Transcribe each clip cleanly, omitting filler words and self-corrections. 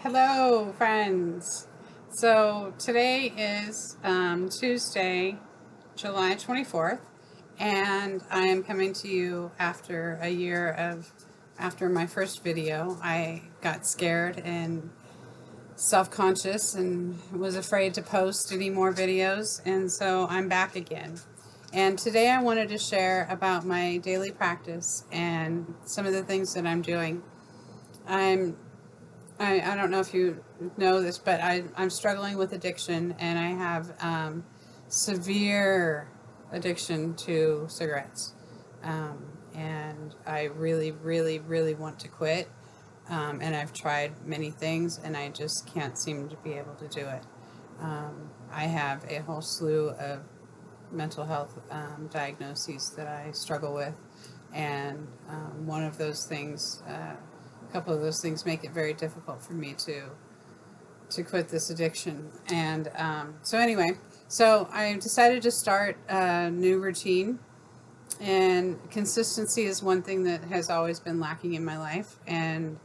Hello, friends. So today is Tuesday, July 24th, and I am coming to you after a year after my first video. I got scared and self-conscious and was afraid to post any more videos, and so I'm back again. And today I wanted to share about my daily practice and some of the things that I'm doing. I don't know if you know this, but I'm struggling with addiction, and I have severe addiction to cigarettes. And I really, really, really want to quit. And I've tried many things, and I just can't seem to be able to do it. I have a whole slew of mental health diagnoses that I struggle with, and one of those things, a couple of those things make it very difficult for me to quit this addiction. And so anyway, so I decided to start a new routine, and consistency is one thing that has always been lacking in my life, and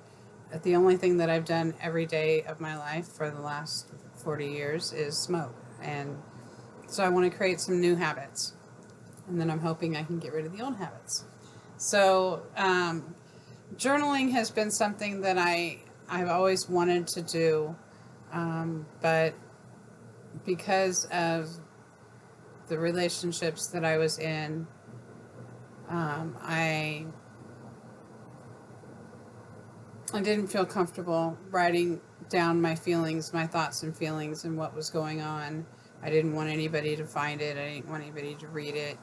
the only thing that I've done every day of my life for the last 40 years is smoke. And so I want to create some new habits, and then I'm hoping I can get rid of the old habits. So journaling has been something that I've always wanted to do, but because of the relationships that I was in, I didn't feel comfortable writing down my feelings, my thoughts and feelings, and what was going on. I didn't want anybody to find it. I didn't want anybody to read it.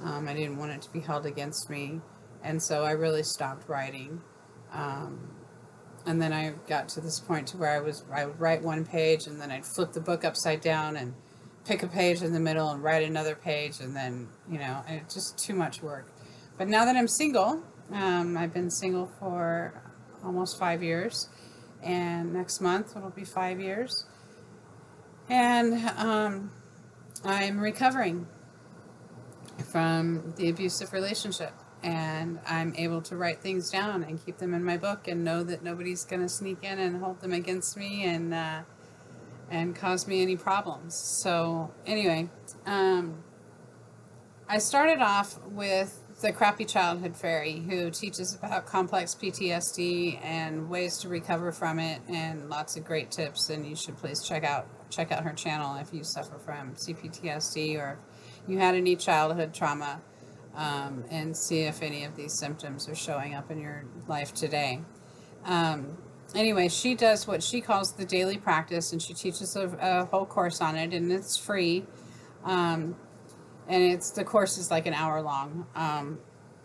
I didn't want it to be held against me. And so I really stopped writing. And then I got to this point to where I would write one page, and then I'd flip the book upside down and pick a page in the middle and write another page, and then, and it's just too much work. But now that I'm single, I've been single for almost 5 years, and next month it'll be 5 years. And I'm recovering from the abusive relationship, and I'm able to write things down and keep them in my book and know that nobody's going to sneak in and hold them against me and cause me any problems. So anyway, I started off with the Crappy Childhood Fairy, who teaches about complex PTSD and ways to recover from it, and lots of great tips. And you should please check out her channel if you suffer from CPTSD or if you had any childhood trauma, and see if any of these symptoms are showing up in your life today. Anyway, she does what she calls the daily practice, and she teaches a whole course on it, and it's free. And the course is like an hour long.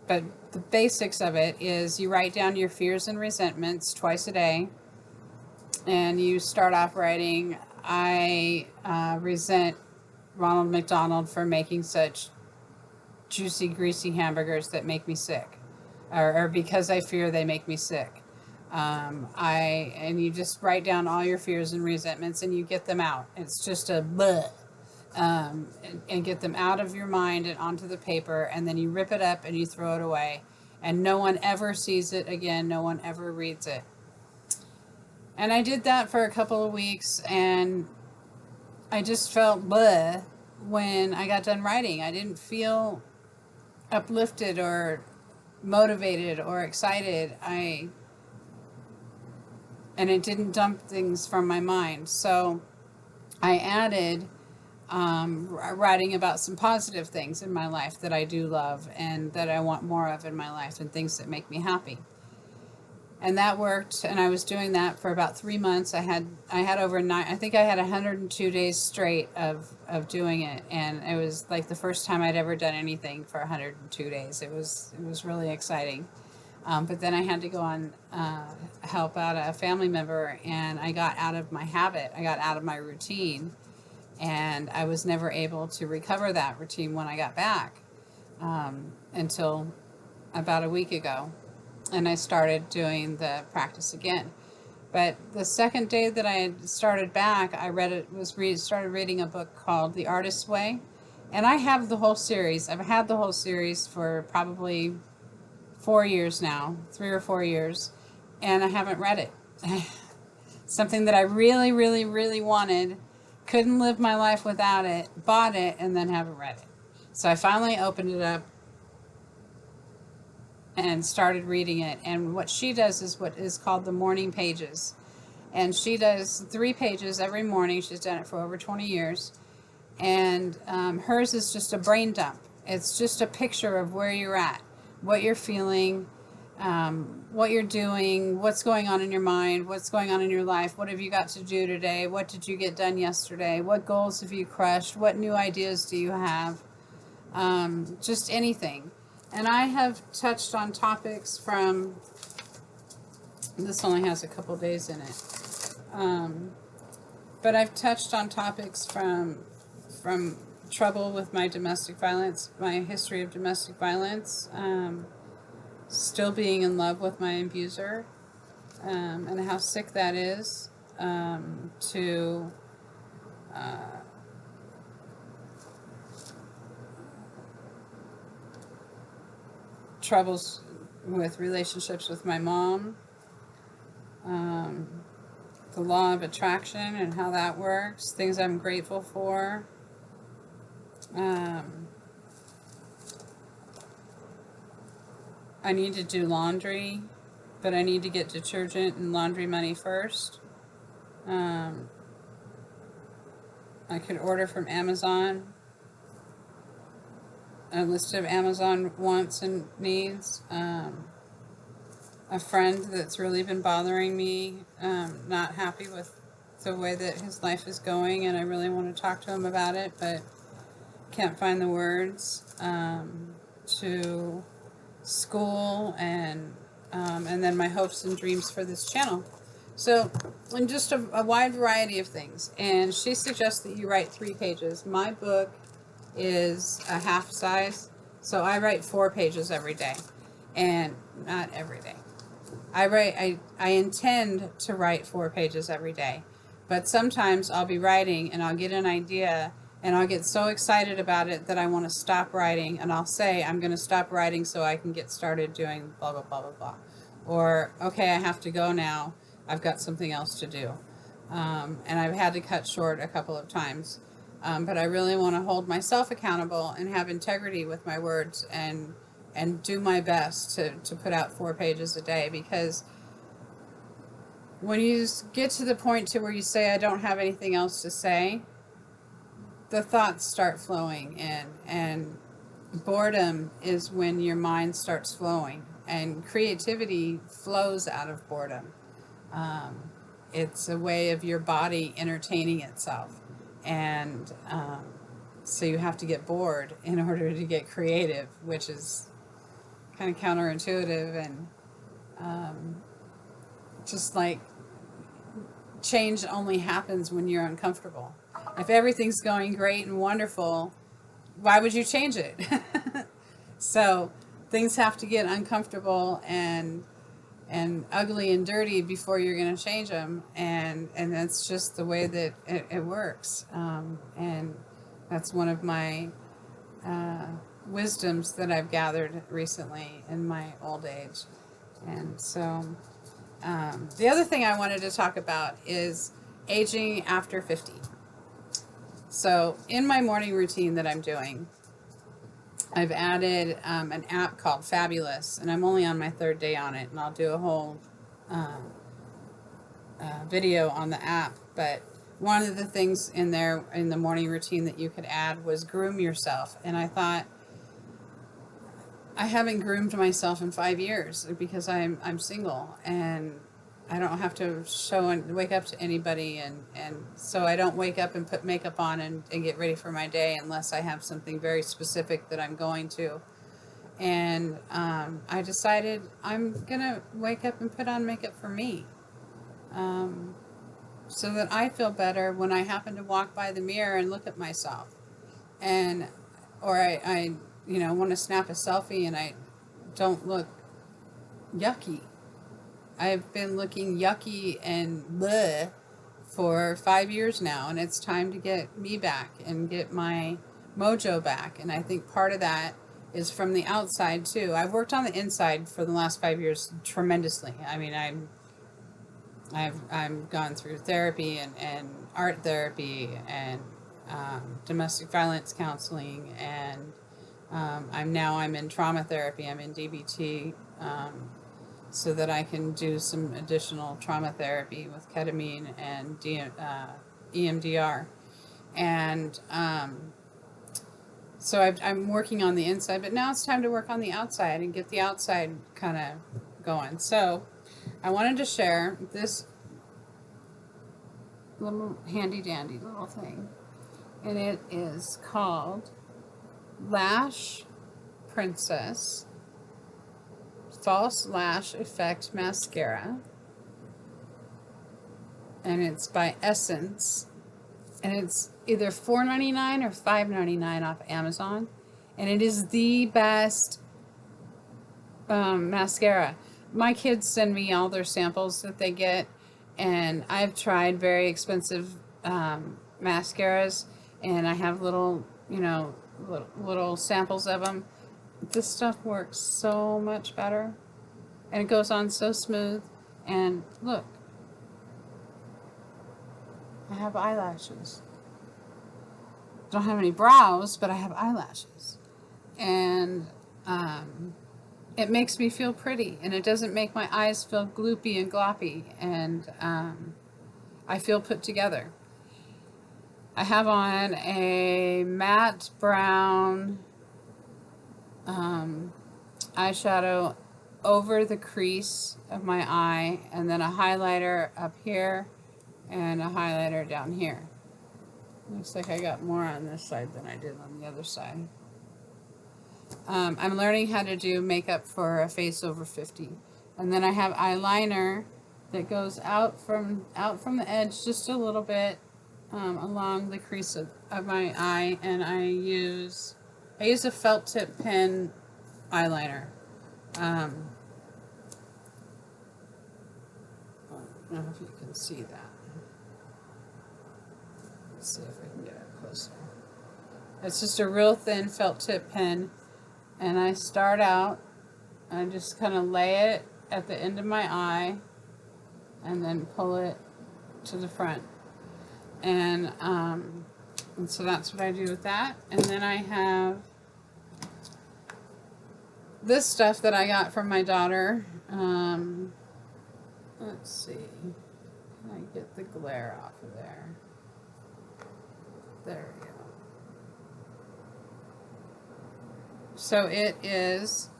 But the basics of it is you write down your fears and resentments twice a day. And you start off writing, I resent Ronald McDonald for making such juicy, greasy hamburgers that make me sick. Or because I fear they make me sick. And you just write down all your fears and resentments, and you get them out. It's just a bleh. And get them out of your mind and onto the paper, and then you rip it up and you throw it away, and no one ever sees it again. No one ever reads it. And I did that for a couple of weeks, and I just felt bleh when I got done writing. I didn't feel uplifted or motivated or excited. And it didn't dump things from my mind. So I added writing about some positive things in my life that I do love and that I want more of in my life, and things that make me happy. And that worked, and I was doing that for about 3 months. I had I think I had 102 days straight of doing it, and it was like the first time I'd ever done anything for 102 days. It was really exciting. But then I had to go on help out a family member, and I got out of my habit. I got out of my routine. And I was never able to recover that routine when I got back, until about a week ago. And I started doing the practice again. But the second day that I had started back, started reading a book called The Artist's Way. And I have the whole series. I've had the whole series for probably 4 years now, 3 or 4 years, and I haven't read it. something that I really, really, really wanted, couldn't live my life without it, bought it, and then haven't read it. So I finally opened it up and started reading it. And what she does is what is called the morning pages. And she does 3 pages every morning. She's done it for over 20 years. And hers is just a brain dump. It's just a picture of where you're at, what you're feeling, what you're doing, what's going on in your mind, what's going on in your life, what have you got to do today, what did you get done yesterday, what goals have you crushed, what new ideas do you have, just anything. And I have touched on topics from, this only has a couple days in it, but I've touched on topics from trouble with my domestic violence, my history of domestic violence, still being in love with my abuser, and how sick that is, to troubles with relationships with my mom, the law of attraction and how that works, things I'm grateful for. I need to do laundry, but I need to get detergent and laundry money first. I could order from Amazon, a list of Amazon wants and needs. A friend that's really been bothering me, not happy with the way that his life is going, and I really want to talk to him about it, but can't find the words. To school, and then my hopes and dreams for this channel. So, and just a wide variety of things. And she suggests that you write 3 pages. My book is a half size, so I write 4 pages every day. And not every day. I intend to write 4 pages every day. But sometimes I'll be writing and I'll get an idea and I'll get so excited about it that I want to stop writing, and I'll say I'm going to stop writing so I can get started doing blah, blah, blah, blah, blah. Or, okay, I have to go now. I've got something else to do. And I've had to cut short a couple of times. But I really want to hold myself accountable and have integrity with my words, and do my best to put out 4 pages a day, because when you get to the point to where you say, I don't have anything else to say, the thoughts start flowing, and boredom is when your mind starts flowing, and creativity flows out of boredom. It's a way of your body entertaining itself, and so you have to get bored in order to get creative, which is kind of counterintuitive, and just like change only happens when you're uncomfortable. If everything's going great and wonderful, why would you change it? So things have to get uncomfortable and ugly and dirty before you're going to change them, and that's just the way that it works. And that's one of my wisdoms that I've gathered recently in my old age. And so the other thing I wanted to talk about is aging after 50. So in my morning routine that I'm doing, I've added an app called Fabulous, and I'm only on my 3rd day on it, and I'll do a whole video on the app. But one of the things in there in the morning routine that you could add was groom yourself. And I thought, I haven't groomed myself in 5 years because I'm single, and I don't have to show and wake up to anybody, and so I don't wake up and put makeup on and get ready for my day unless I have something very specific that I'm going to. And I decided I'm gonna wake up and put on makeup for me, so that I feel better when I happen to walk by the mirror and look at myself, or I want to snap a selfie and I don't look yucky. I've been looking yucky and bleh for 5 years now, and it's time to get me back and get my mojo back. And I think part of that is from the outside too. I've worked on the inside for the last 5 years tremendously. I mean, I've gone through therapy and art therapy and domestic violence counseling, and I'm in trauma therapy. I'm in DBT, so that I can do some additional trauma therapy with ketamine and EMDR. And so I'm working on the inside, but now it's time to work on the outside and get the outside kind of going. So I wanted to share this little handy dandy little thing, and it is called Lash Princess False Lash Effect Mascara, and it's by Essence, and it's either $4.99 or $5.99 off Amazon, and it is the best mascara. My kids send me all their samples that they get, and I've tried very expensive mascaras, and I have little, little samples of them. This stuff works so much better, and it goes on so smooth. And look, I have eyelashes. Don't have any brows, but I have eyelashes, and it makes me feel pretty, and it doesn't make my eyes feel gloopy and gloppy, and I feel put together. I have on a matte brown eyeshadow over the crease of my eye, and then a highlighter up here and a highlighter down here. Looks like I got more on this side than I did on the other side. I'm learning how to do makeup for a face over 50. And then I have eyeliner that goes out from the edge just a little bit along the crease of my eye, and I use a felt tip pen eyeliner. I don't know if you can see that. Let's see if I can get it closer. It's just a real thin felt tip pen, and I start out, I just kind of lay it at the end of my eye and then pull it to the front. And so that's what I do with that. And then I have this stuff that I got from my daughter. Let's see. Can I get the glare off of there? There we go. So it is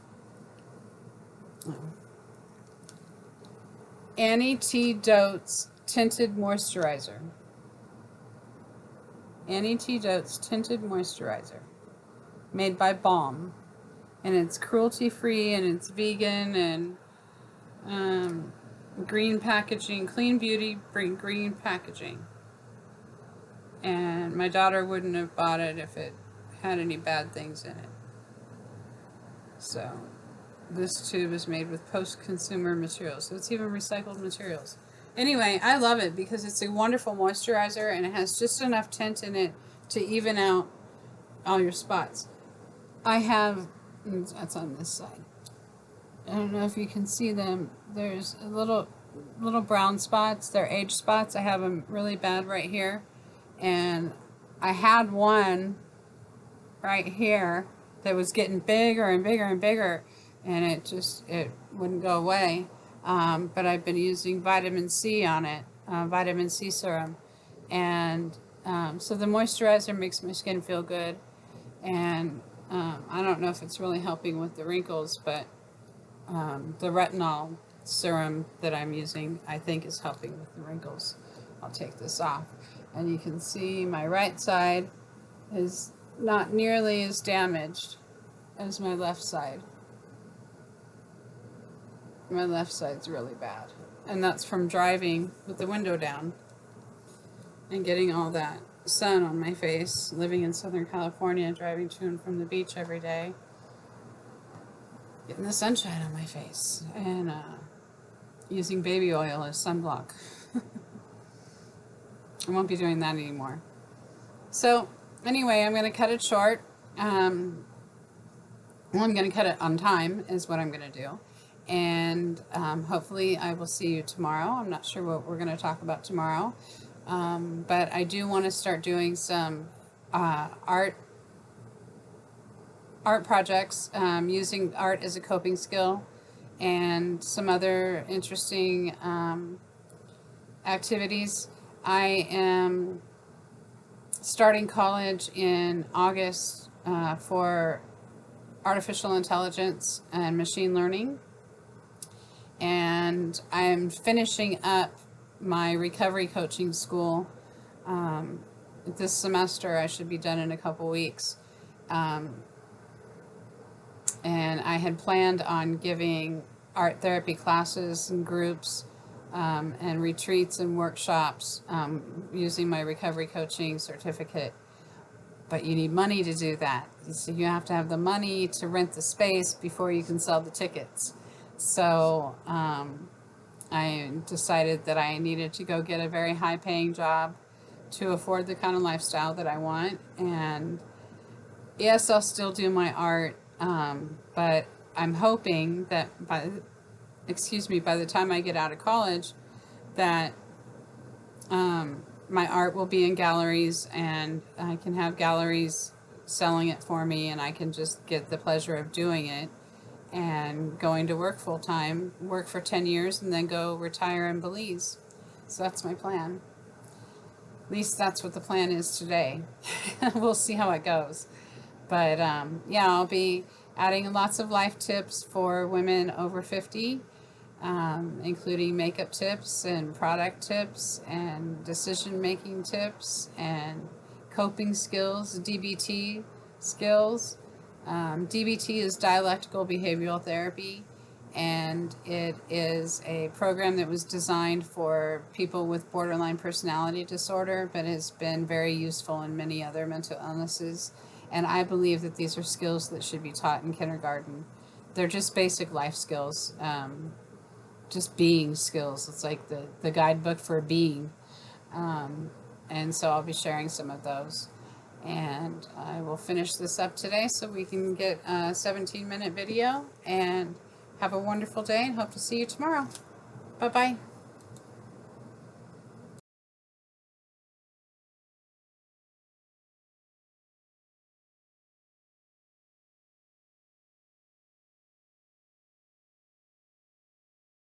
Antidotes Tinted Moisturizer. Antidotes Tinted Moisturizer. Made by Balm. And it's cruelty-free, and it's vegan, and green packaging, clean beauty, green packaging. And my daughter wouldn't have bought it if it had any bad things in it. So this tube is made with post-consumer materials, so it's even recycled materials. Anyway, I love it because it's a wonderful moisturizer, and it has just enough tint in it to even out all your spots. I have, that's on this side. I don't know if you can see them. There's a little brown spots. They're age spots. I have them really bad right here. And I had one right here that was getting bigger and bigger and bigger, and it wouldn't go away. But I've been using vitamin C on it, vitamin C serum. And so the moisturizer makes my skin feel good. And I don't know if it's really helping with the wrinkles, but the retinol serum that I'm using, I think, is helping with the wrinkles. I'll take this off. And you can see my right side is not nearly as damaged as my left side. My left side's really bad. And that's from driving with the window down and getting all that sun on my face, living in Southern California, driving to and from the beach every day, getting the sunshine on my face, and using baby oil as sunblock. I won't be doing that anymore. So anyway, I'm going to cut it short. Well, I'm going to cut it on time is what I'm going to do. And hopefully I will see you tomorrow. I'm not sure what we're going to talk about tomorrow. But I do want to start doing some art projects, using art as a coping skill, and some other interesting activities. I am starting college in August for artificial intelligence and machine learning. And I'm finishing up my recovery coaching school this semester. I should be done in a couple weeks. And I had planned on giving art therapy classes and groups and retreats and workshops using my recovery coaching certificate. But you need money to do that. So you have to have the money to rent the space before you can sell the tickets. So I decided that I needed to go get a very high-paying job to afford the kind of lifestyle that I want. And yes, I'll still do my art, but I'm hoping that by the time I get out of college, that my art will be in galleries, and I can have galleries selling it for me, and I can just get the pleasure of doing it and going to work full time, work for 10 years, and then go retire in Belize. So that's my plan. At least that's what the plan is today. We'll see how it goes. But yeah, I'll be adding lots of life tips for women over 50, including makeup tips and product tips and decision-making tips and coping skills, DBT skills. DBT is dialectical behavioral therapy, and it is a program that was designed for people with borderline personality disorder, but has been very useful in many other mental illnesses. And I believe that these are skills that should be taught in kindergarten. They're just basic life skills, just being skills. It's like the guidebook for being. And so I'll be sharing some of those. And I will finish this up today so we can get a 17-minute video. And have a wonderful day, and hope to see you tomorrow. Bye-bye.